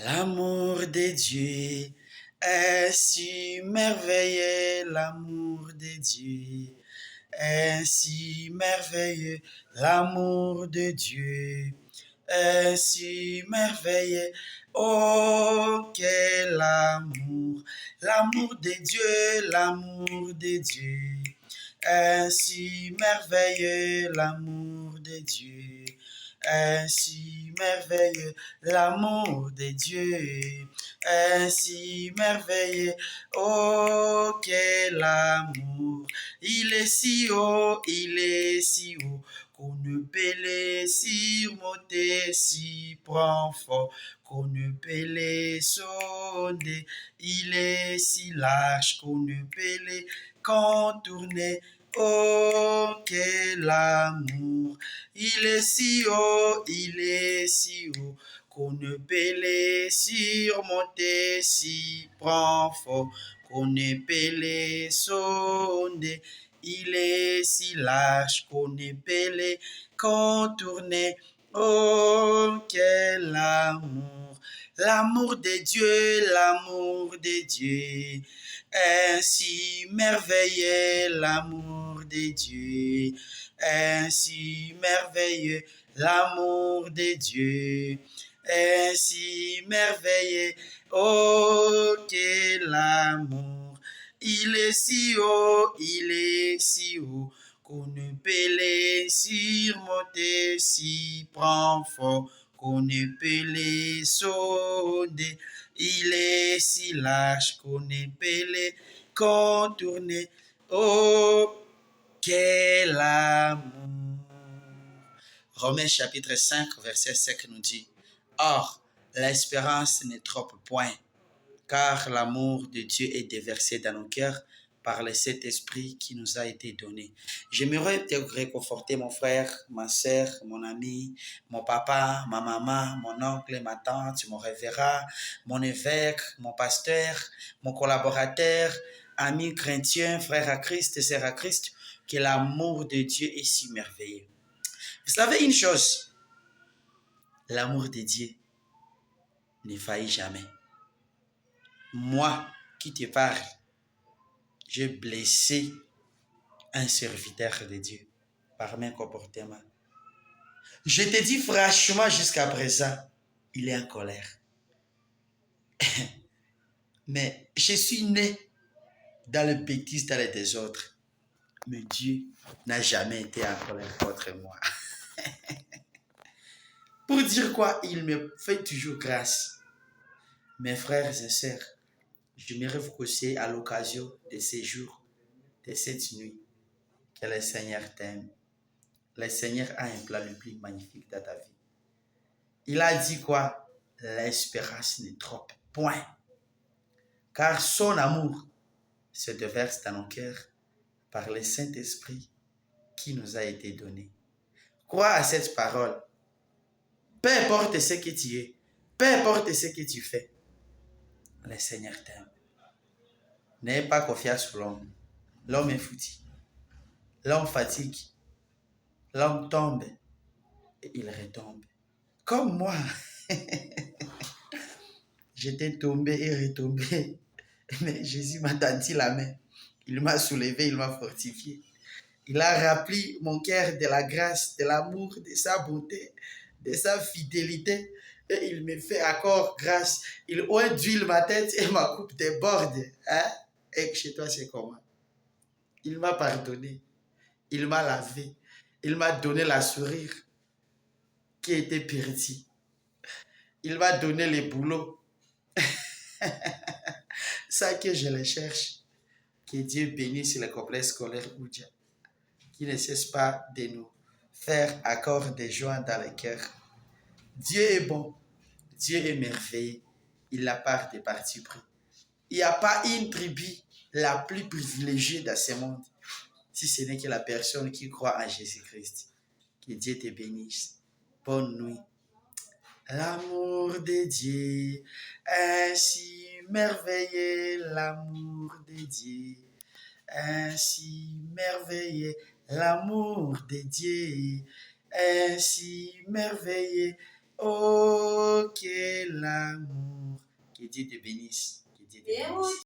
L'amour de Dieu est si merveilleux, l'amour de Dieu est si merveilleux, l'amour de Dieu est si merveilleux. Oh, quel amour, l'amour de Dieu, l'amour de Dieu est si merveilleux, l'amour de Dieu est si merveilleux, l'amour de Dieu est si merveilleux. Oh, quel amour, il est si haut, il est si haut, qu'on ne peut les surmonter, si profond, qu'on ne peut les sonder. Il est si large, qu'on ne peut les contourner. Oh, quel amour, il est si haut, il est si haut, qu'on ne peut les surmonter, si profond, qu'on ne peut les sonder. Il est si large qu'on ne peut les contourner. Oh, quel amour! L'amour de Dieu, l'amour de Dieu est si merveilleux, l'amour de Dieu est si merveilleux, l'amour de Dieu est si merveilleux. Oh, quel amour! Il est si haut, il est si haut, qu'on ne peut les surmonter, si profond, qu'on ne peut les sonder. Il est si large, qu'on ne peut les contourner. Oh, quel amour! Romains chapitre 5, verset 5 nous dit, « Or, l'espérance ne trompe point, car l'amour de Dieu est déversé dans nos cœurs par le Saint-Esprit qui nous a été donné. » J'aimerais te réconforter, mon frère, ma soeur, mon ami, mon papa, ma maman, mon oncle, ma tante, mon révérend, mon évêque, mon pasteur, mon collaborateur, ami chrétien, frère à Christ, sœur à Christ, que l'amour de Dieu est si merveilleux. Vous savez une chose, l'amour de Dieu ne faillit jamais. Moi qui te parle, j'ai blessé un serviteur de Dieu par mes comportements. Je te dis franchement, jusqu'à présent, il est en colère. Mais je suis né dans le bêtise, dans le désordre. Mais Dieu n'a jamais été en colère contre moi. Pour dire quoi, il me fait toujours grâce. Mes frères et sœurs, j'aimerais vous conseiller à l'occasion de ces jours, de cette nuit, que le Seigneur t'aime. Le Seigneur a un plan le plus magnifique dans ta vie. Il a dit quoi? L'espérance ne trompe point. Car son amour se déverse dans nos cœurs par le Saint-Esprit qui nous a été donné. Crois à cette parole. Peu importe ce que tu es, peu importe ce que tu fais, le Seigneur t'aime. N'ayez pas confiance sur l'homme. L'homme est foutu. L'homme fatigue. L'homme tombe et il retombe. Comme moi. J'étais tombé et retombé. Mais Jésus m'a tendu la main. Il m'a soulevé, il m'a fortifié. Il a rempli mon cœur de la grâce, de l'amour, de sa bonté, de sa fidélité. Et il me fait encore grâce. Il oint d'huile ma tête et ma coupe déborde. Hein? Et chez toi, c'est comment? Il m'a pardonné. Il m'a lavé. Il m'a donné la sourire qui était perdue. Il m'a donné les boulots. Ça que je les cherche. Que Dieu bénisse le complexe scolaire Oudia, qui ne cesse pas de nous faire accord de joie dans le cœur. Dieu est bon, Dieu est merveilleux, il n'a pas de parti pris. Il n'y a pas une tribu la plus privilégiée dans ce monde, si ce n'est que la personne qui croit en Jésus-Christ. Que Dieu te bénisse. Bonne nuit. L'amour de Dieu est si merveilleux, l'amour de Dieu est si merveilleux, l'amour de Dieu est si merveilleux. Oh, quel amour! Que Dieu te bénisse. Que Dieu te bénisse.